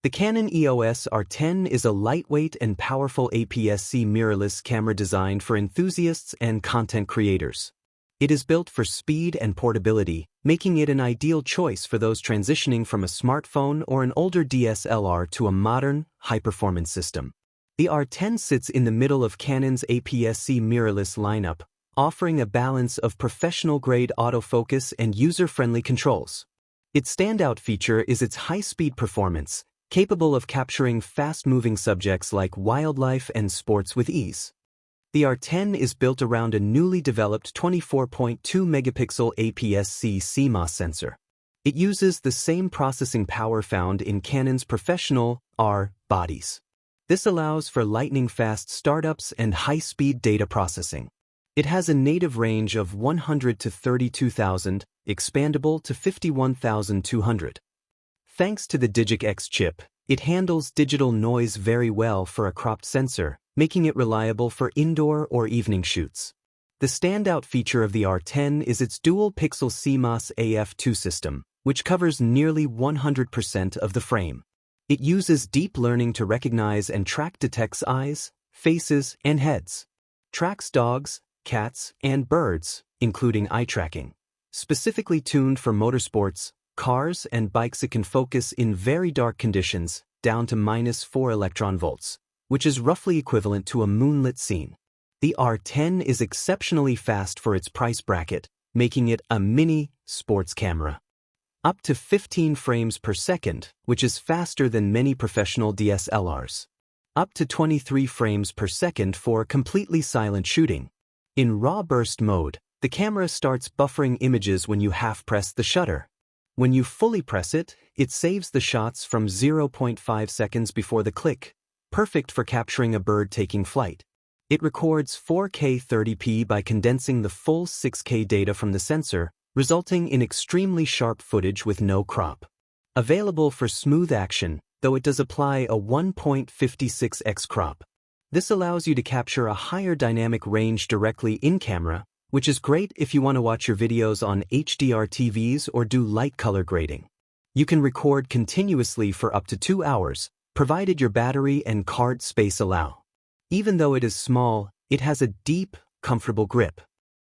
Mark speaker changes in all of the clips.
Speaker 1: The Canon EOS R10 is a lightweight and powerful APS-C mirrorless camera designed for enthusiasts and content creators. It is built for speed and portability, making it an ideal choice for those transitioning from a smartphone or an older DSLR to a modern, high-performance system. The R10 sits in the middle of Canon's APS-C mirrorless lineup, offering a balance of professional-grade autofocus and user-friendly controls. Its standout feature is its high-speed performance, capable of capturing fast-moving subjects like wildlife and sports with ease. The R10 is built around a newly developed 24.2-megapixel APS-C CMOS sensor. It uses the same processing power found in Canon's professional R bodies. This allows for lightning-fast startups and high-speed data processing. It has a native range of 100 to 32,000, expandable to 51,200. Thanks to the Digic-X chip, it handles digital noise very well for a cropped sensor, making it reliable for indoor or evening shoots. The standout feature of the R10 is its dual-pixel CMOS AF2 system, which covers nearly 100% of the frame. It uses deep learning to recognize and detects eyes, faces, and heads. Tracks dogs, cats, and birds, including eye tracking. Specifically tuned for motorsports, cars, and bikes, it can focus in very dark conditions, down to -4 electron volts, which is roughly equivalent to a moonlit scene. The R10 is exceptionally fast for its price bracket, making it a mini sports camera. Up to 15 frames per second, which is faster than many professional DSLRs. Up to 23 frames per second for completely silent shooting. In raw burst mode, the camera starts buffering images when you half-press the shutter. When you fully press it, it saves the shots from 0.5 seconds before the click, perfect for capturing a bird taking flight. It records 4K 30p by condensing the full 6K data from the sensor, resulting in extremely sharp footage with no crop. Available for smooth action, though it does apply a 1.56x crop. This allows you to capture a higher dynamic range directly in camera, which is great if you want to watch your videos on HDR TVs or do light color grading. You can record continuously for up to 2 hours, provided your battery and card space allow. Even though it is small, it has a deep, comfortable grip.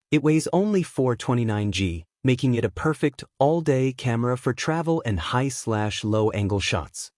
Speaker 1: It weighs only 429 g, making it a perfect all-day camera for travel and high/low-angle shots.